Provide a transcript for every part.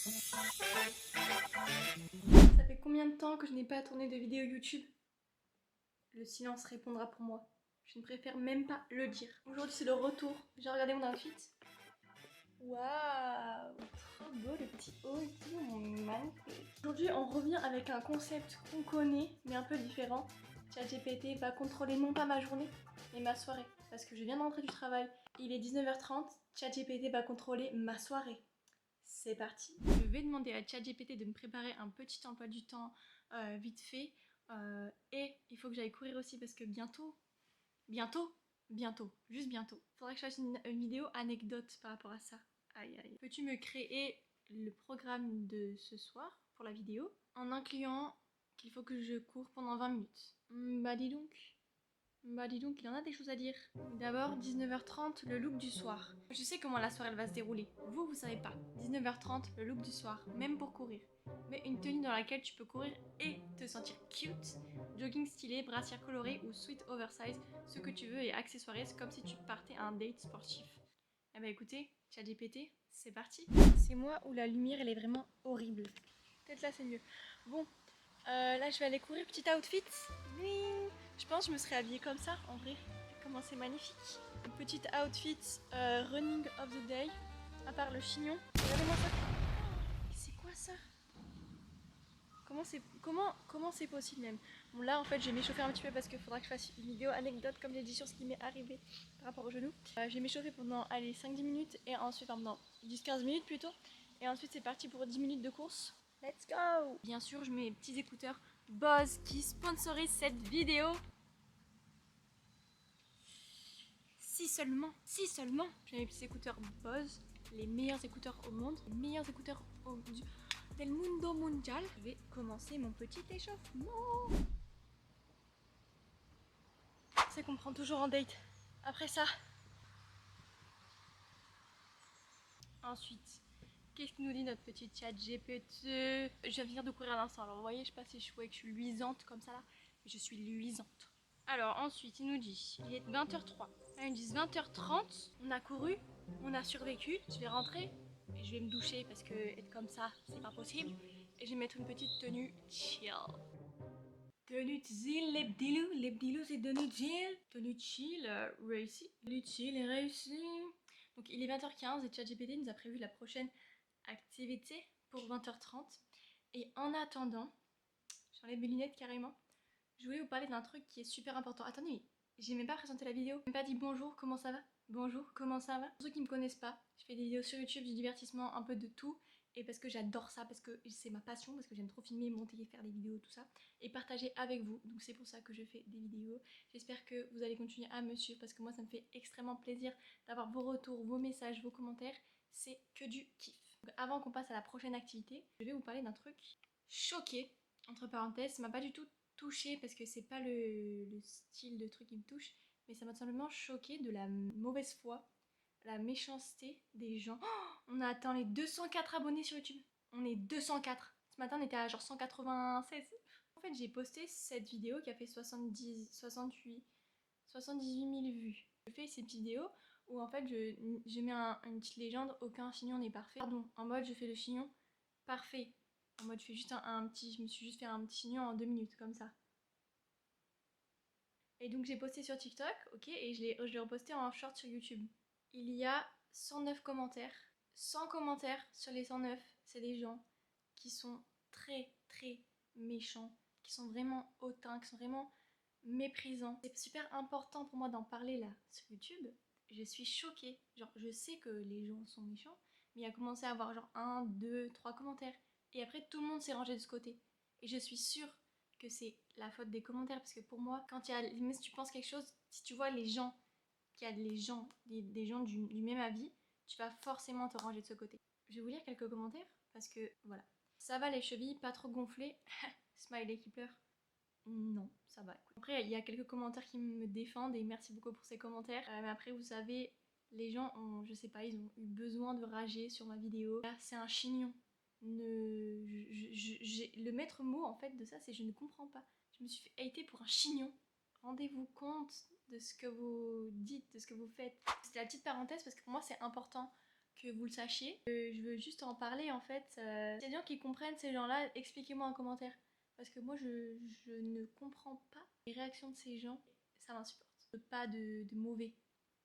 Ça fait combien de temps que je n'ai pas tourné de vidéo YouTube? Le silence répondra pour moi. Je ne préfère même pas le dire. Aujourd'hui c'est le retour. J'ai regardé mon outfit. Waouh, trop beau le petit haut et tout, magnifique. Aujourd'hui on revient avec un concept qu'on connaît mais un peu différent. ChatGPT va contrôler non pas ma journée mais ma soirée. Parce que je viens de rentrer du travail, il est 19h30, ChatGPT va contrôler ma soirée. C'est parti. Je vais demander à ChatGPT de me préparer un petit emploi du temps vite fait. Et il faut que j'aille courir aussi parce que bientôt, juste bientôt. Faudrait que je fasse une vidéo anecdote par rapport à ça. Aïe aïe. Peux-tu me créer le programme de ce soir pour la vidéo en incluant qu'il faut que je cours pendant 20 minutes? Bah dis donc. Bah dis donc, il y en a des choses à dire. D'abord, 19h30, le look du soir. Je sais comment la soirée elle va se dérouler. Vous savez pas. 19h30, le look du soir, même pour courir. Mais une tenue dans laquelle tu peux courir et te sentir cute. Jogging stylé, brassière colorée ou sweat oversize, ce que tu veux et accessoirisé comme si tu partais à un date sportif. Eh bah écoutez, ChatGPT, c'est parti. C'est moi où la lumière elle est vraiment horrible. Peut-être là c'est mieux. Bon, là je vais aller courir, petit outfit. Oui. Je pense que je me serais habillée comme ça en vrai. Comment c'est magnifique. Une petite outfit running of the day. À part le chignon. Regardez-moi ça. C'est quoi ça? Comment c'est possible même? Bon là en fait je vais m'échauffer un petit peu parce qu'il faudra que je fasse une vidéo anecdote comme j'ai dit sur ce qui m'est arrivé par rapport au genou. Je vais m'échauffer pendant allez 5-10 minutes et ensuite pendant 10-15 minutes plutôt. Et ensuite c'est parti pour 10 minutes de course. Let's go! Bien sûr je mets mes petits écouteurs Bose qui sponsorisent cette vidéo. Si seulement, j'ai mes petits écouteurs Bose, les meilleurs écouteurs au monde, les meilleurs écouteurs del mundo mundial. Je vais commencer mon petit échauffement. C'est qu'on prend toujours en date. Après ça. Ensuite, qu'est-ce que nous dit notre petit chat GPT? Je viens de finir de courir à l'instant. Alors vous voyez, je sais pas si je vois que je suis luisante comme ça là. Mais je suis luisante. Alors ensuite, il nous dit, il est 20h03. Là, ils nous disent 20h30, on a couru, on a survécu. Je vais rentrer et je vais me doucher parce que être comme ça, c'est pas possible. Et je vais mettre une petite tenue chill. Tenue chill, les petits loups, c'est tenue chill. Tenue chill, réussi. Tenue chill et réussi. Donc il est 20h15 et ChatGPT nous a prévu la prochaine activité pour 20h30. Et en attendant, j'enlève mes lunettes carrément. Je voulais vous parler d'un truc qui est super important. Attendez, j'ai même pas présenté la vidéo. J'ai même pas dit bonjour, comment ça va? Bonjour, comment ça va? Pour ceux qui me connaissent pas, je fais des vidéos sur YouTube, du divertissement, un peu de tout. Et parce que j'adore ça, parce que c'est ma passion, parce que j'aime trop filmer, monter, faire des vidéos, tout ça. Et partager avec vous. Donc c'est pour ça que je fais des vidéos. J'espère que vous allez continuer à me suivre parce que moi ça me fait extrêmement plaisir d'avoir vos retours, vos messages, vos commentaires. C'est que du kiff. Donc avant qu'on passe à la prochaine activité, je vais vous parler d'un truc choqué. Entre parenthèses, ça m'a pas du tout touchée parce que c'est pas le style de truc qui me touche, mais ça m'a simplement choquée de la mauvaise foi, la méchanceté des gens. Oh, on a atteint les 204 abonnés sur YouTube. On est 204. Ce matin, on était à genre 196. En fait, j'ai posté cette vidéo qui a fait 78 000 vues. Je fais cette vidéo où en fait je mets une petite légende, aucun chignon n'est parfait. Pardon, en mode je fais le chignon parfait. En mode je fais juste je me suis juste fait un petit chignon en 2 minutes comme ça. Et donc j'ai posté sur TikTok, ok, et je l'ai reposté en short sur YouTube. Il y a 109 commentaires. 100 commentaires sur les 109, c'est des gens qui sont très très méchants, qui sont vraiment hautains, qui sont vraiment méprisants. C'est super important pour moi d'en parler là sur YouTube. Je suis choquée. Genre, je sais que les gens sont méchants, mais il a commencé à avoir genre 1, 2, 3 commentaires. Et après, tout le monde s'est rangé de ce côté. Et je suis sûre que c'est la faute des commentaires, parce que pour moi, quand il y a, même si tu penses quelque chose, si tu vois les gens, qu'il y a des gens du même avis, tu vas forcément te ranger de ce côté. Je vais vous lire quelques commentaires, parce que voilà. Ça va les chevilles, pas trop gonflées. Smiley qui pleure. Non, ça va. Écoute. Après, il y a quelques commentaires qui me défendent et merci beaucoup pour ces commentaires. Mais après, vous savez, les gens ont, je sais pas, ils ont eu besoin de rager sur ma vidéo. Là, c'est un chignon. Le maître mot en fait de ça, c'est je ne comprends pas. Je me suis fait hater pour un chignon. Rendez-vous compte de ce que vous dites, de ce que vous faites. C'était la petite parenthèse parce que pour moi, c'est important que vous le sachiez. Je veux juste en parler en fait. S'il y a des gens qui comprennent ces gens-là, expliquez-moi en commentaire. Parce que moi je ne comprends pas les réactions de ces gens. Ça m'insupporte. Pas de mauvais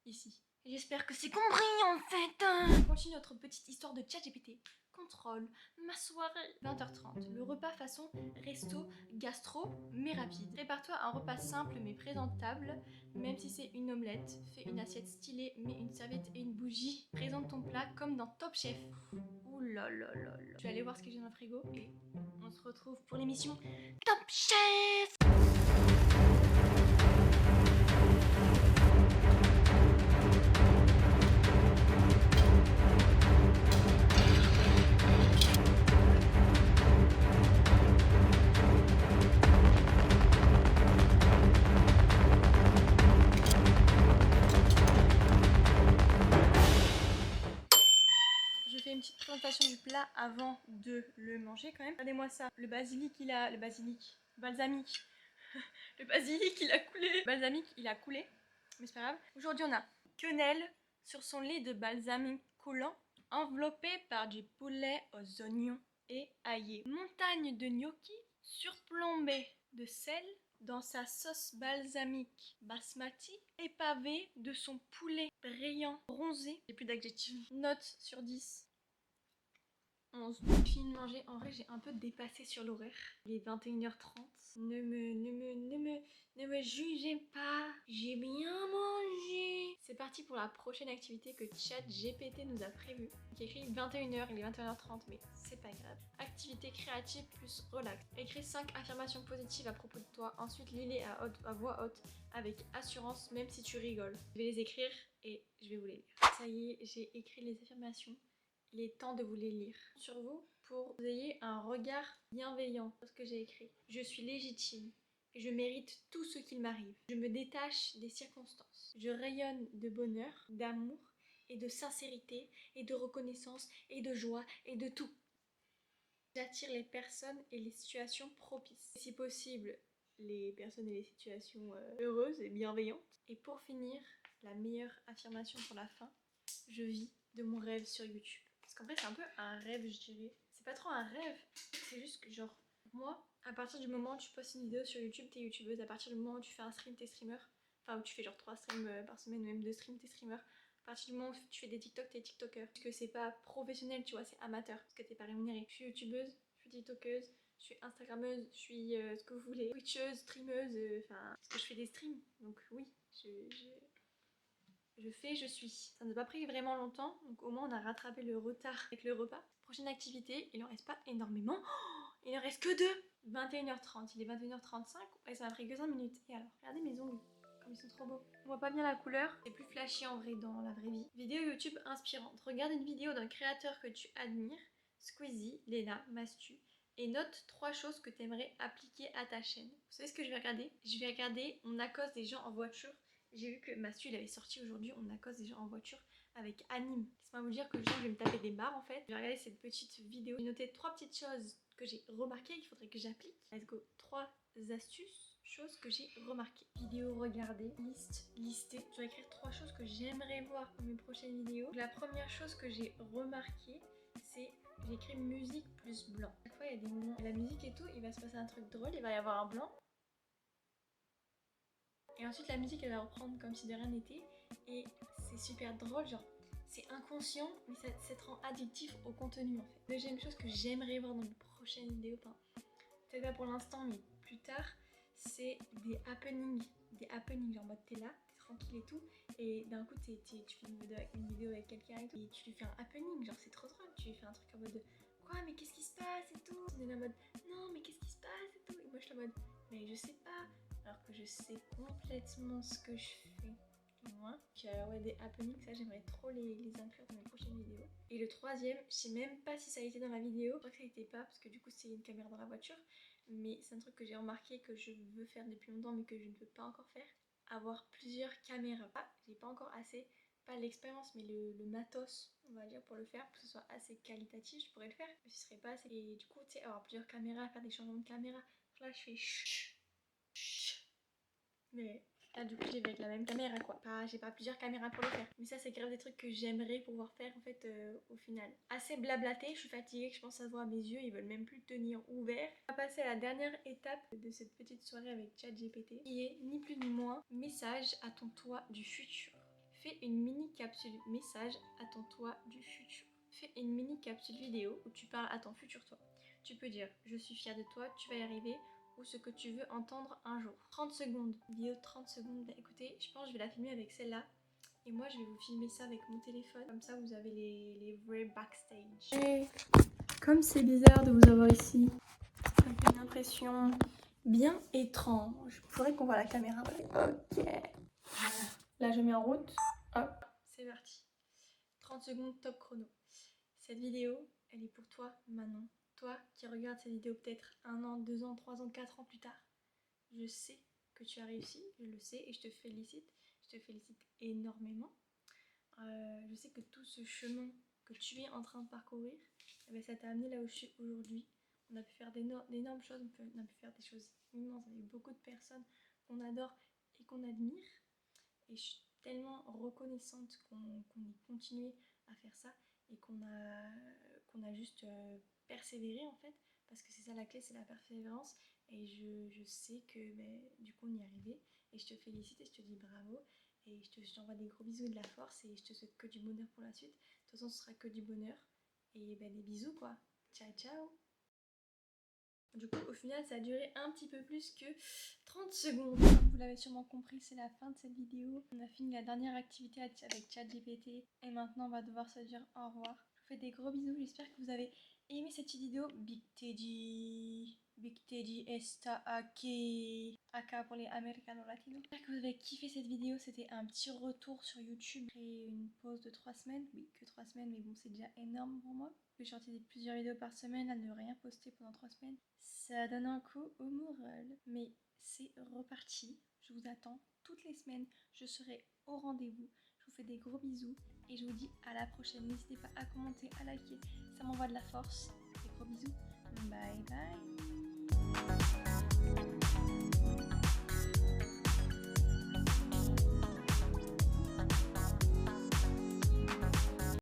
ici. J'espère que c'est compris en fait. On continue notre petite histoire de ChatGPT. Contrôle ma soirée. 20h30. Le repas façon resto gastro mais rapide. Prépare-toi un repas simple mais présentable. Même si c'est une omelette, fais une assiette stylée, mets une serviette et une bougie. Présente ton plat comme dans Top Chef. Ouh là là là là. Je vais aller voir ce que j'ai dans le frigo et on se retrouve pour l'émission Top Chef. Je fais une petite présentation du plat avant de le manger quand même. Regardez-moi ça, le basilic balsamique. Le basilic il a coulé. Balsamique il a coulé, mais c'est pas grave. Aujourd'hui on a quenelle sur son lit de balsamique coulant, enveloppé par du poulet aux oignons et aillés. Montagne de gnocchi surplombée de sel dans sa sauce balsamique basmati, épavé de son poulet brillant, bronzé. J'ai plus d'adjectifs. Note sur 10. 11. J'ai fini de manger. En vrai, j'ai un peu dépassé sur l'horaire. Il est 21h30. Ne me jugez pas. J'ai bien mangé. C'est parti pour la prochaine activité que ChatGPT nous a prévue. Qui écrit 21h, il est 21h30, mais c'est pas grave. Activité créative plus relax. Écris 5 affirmations positives à propos de toi. Ensuite, lis-les à voix haute avec assurance, même si tu rigoles. Je vais les écrire et je vais vous les lire. Ça y est, j'ai écrit les affirmations. Il est temps de vous les lire sur vous pour que vous ayez un regard bienveillant sur ce que j'ai écrit. Je suis légitime et je mérite tout ce qu'il m'arrive. Je me détache des circonstances. Je rayonne de bonheur, d'amour et de sincérité et de reconnaissance et de joie et de tout. J'attire les personnes et les situations propices. Si possible, les personnes et les situations heureuses et bienveillantes. Et pour finir, la meilleure affirmation pour la fin, je vis de mon rêve sur YouTube. Parce qu'en vrai, c'est un peu un rêve, je dirais. C'est pas trop un rêve, c'est juste que genre, moi, à partir du moment où tu postes une vidéo sur YouTube, t'es youtubeuse. À partir du moment où tu fais un stream, t'es streamer. Enfin, où tu fais genre 3 streams par semaine, ou même 2 streams, t'es streamer. À partir du moment où tu fais des TikTok, t'es TikToker. Parce que c'est pas professionnel, tu vois, c'est amateur. Parce que t'es pas rémunéré. Je suis youtubeuse, je suis TikTokeuse, je suis Instagrammeuse, je suis ce que vous voulez. Twitcheuse, streameuse, enfin. Parce que je fais des streams. Donc oui, je suis. Ça n'a pas pris vraiment longtemps, donc au moins on a rattrapé le retard avec le repas. Prochaine activité, il en reste pas énormément. Oh, il en reste que 2. 21h30, il est 21h35, et ça m'a pris que 5 minutes. Et alors, regardez mes ongles, comme ils sont trop beaux. On voit pas bien la couleur, c'est plus flashy en vrai dans la vraie vie. Vidéo YouTube inspirante. Regarde une vidéo d'un créateur que tu admires, Squeezie, Léna, Mastu, et note 3 choses que tu aimerais appliquer à ta chaîne. Vous savez ce que je vais regarder? Je vais regarder On accoste des gens en voiture. J'ai vu que Mastu il avait sorti aujourd'hui On accoste des gens en voiture avec Anime. Laisse-moi vous dire que je vais me taper des barres en fait. Je vais regarder cette petite vidéo. J'ai noté 3 petites choses que j'ai remarquées qu'il faudrait que j'applique. Let's go. 3 astuces, choses que j'ai remarquées. Vidéo regardée, liste, listée. Je vais écrire 3 choses que j'aimerais voir pour mes prochaines vidéos. La première chose que j'ai remarquée, c'est j'ai écrit musique plus blanc. Chaque fois il y a des moments, la musique et tout, il va se passer un truc drôle, il va y avoir un blanc. Et ensuite la musique elle va reprendre comme si de rien n'était. Et c'est super drôle, genre c'est inconscient, mais ça te rend addictif au contenu en fait. Deuxième chose que j'aimerais voir dans mes prochaines vidéos, enfin, peut-être pas pour l'instant, mais plus tard, c'est des happenings. Des happenings, genre en mode t'es là, t'es tranquille et tout, et d'un coup tu fais une vidéo avec quelqu'un et tout, et tu lui fais un happening, genre c'est trop drôle, tu lui fais un truc en mode de quoi, mais qu'est-ce qui se passe et tout. On est en mode non, mais qu'est-ce qui se passe et tout, et moi je suis en mode mais je sais pas, alors que je sais complètement ce que je fais. Moi, ouais, des happenings, ça j'aimerais trop les inclure dans mes prochaines vidéos. Et le troisième, je sais même pas si ça a été dans la vidéo, je crois que ça a été pas parce que du coup c'est une caméra dans la voiture, mais c'est un truc que j'ai remarqué que je veux faire depuis longtemps mais que je ne peux pas encore faire. Avoir plusieurs caméras. Ah, j'ai pas encore assez, pas l'expérience mais le matos on va dire pour le faire, pour que ce soit assez qualitatif, je pourrais le faire, mais ce serait pas assez. Et du coup tu sais, avoir plusieurs caméras, faire des changements de caméra, là je fais chut, chut, mais Là du coup j'ai vu avec la même caméra quoi. J'ai pas plusieurs caméras pour le faire. Mais ça c'est grave des trucs que j'aimerais pouvoir faire en fait au final. Assez blablaté, je suis fatiguée, je pense que ça se voit à mes yeux, ils veulent même plus tenir ouverts. On va passer à la dernière étape de cette petite soirée avec ChatGPT qui est ni plus ni moins message à ton toi du futur. Fais une mini capsule message à ton toi du futur. Fais une mini capsule vidéo où tu parles à ton futur toi. Tu peux dire je suis fière de toi, tu vas y arriver, ou ce que tu veux entendre un jour. 30 secondes, vidéo 30 secondes. Bah écoutez, je pense que je vais la filmer avec celle-là. Et moi je vais vous filmer ça avec mon téléphone. Comme ça vous avez les vrais backstage. Et comme c'est bizarre de vous avoir ici, ça me fait une impression bien étrange. Il faudrait qu'on voit la caméra. Ok. Là je mets en route. Hop, c'est parti. 30 secondes top chrono. Cette vidéo, elle est pour toi maintenant. Toi qui regardes cette vidéo peut-être 1 an, 2 ans, 3 ans, 4 ans plus tard. Je sais que tu as réussi, je le sais et je te félicite. Je te félicite énormément. Je sais que tout ce chemin que tu es en train de parcourir, eh bien, ça t'a amené là où je suis aujourd'hui. On a pu faire d'énormes choses, on a pu faire des choses immenses avec beaucoup de personnes qu'on adore et qu'on admire. Et je suis tellement reconnaissante qu'on ait continué à faire ça et qu'on a juste persévéré en fait. Parce que c'est ça la clé, c'est la persévérance. Et je sais que du coup on y est arrivé. Et je te félicite et je te dis bravo. Et je t'envoie des gros bisous et de la force. Et je te souhaite que du bonheur pour la suite. De toute façon, ce sera que du bonheur. Et des bisous quoi. Ciao, ciao. Du coup, au final, ça a duré un petit peu plus que 30 secondes. Comme vous l'avez sûrement compris, c'est la fin de cette vidéo. On a fini la dernière activité avec ChatGPT. Et maintenant, on va devoir se dire au revoir. Je vous fais des gros bisous. J'espère que vous avez aimé cette vidéo. Big Teddy. Big Teddy está aquí. Acá pour les Americanos Latinos. J'espère que vous avez kiffé cette vidéo. C'était un petit retour sur YouTube. J'ai pris une pause de 3 semaines. Oui, que 3 semaines, mais bon, c'est déjà énorme pour moi. J'ai sorti plusieurs vidéos par semaine à ne rien poster pendant 3 semaines. Ça donne un coup au moral. Mais c'est reparti. Je vous attends toutes les semaines. Je serai au rendez-vous. Je vous fais des gros bisous. Et je vous dis à la prochaine. N'hésitez pas à commenter, à liker. Ça m'envoie de la force. Des gros bisous. Bye bye.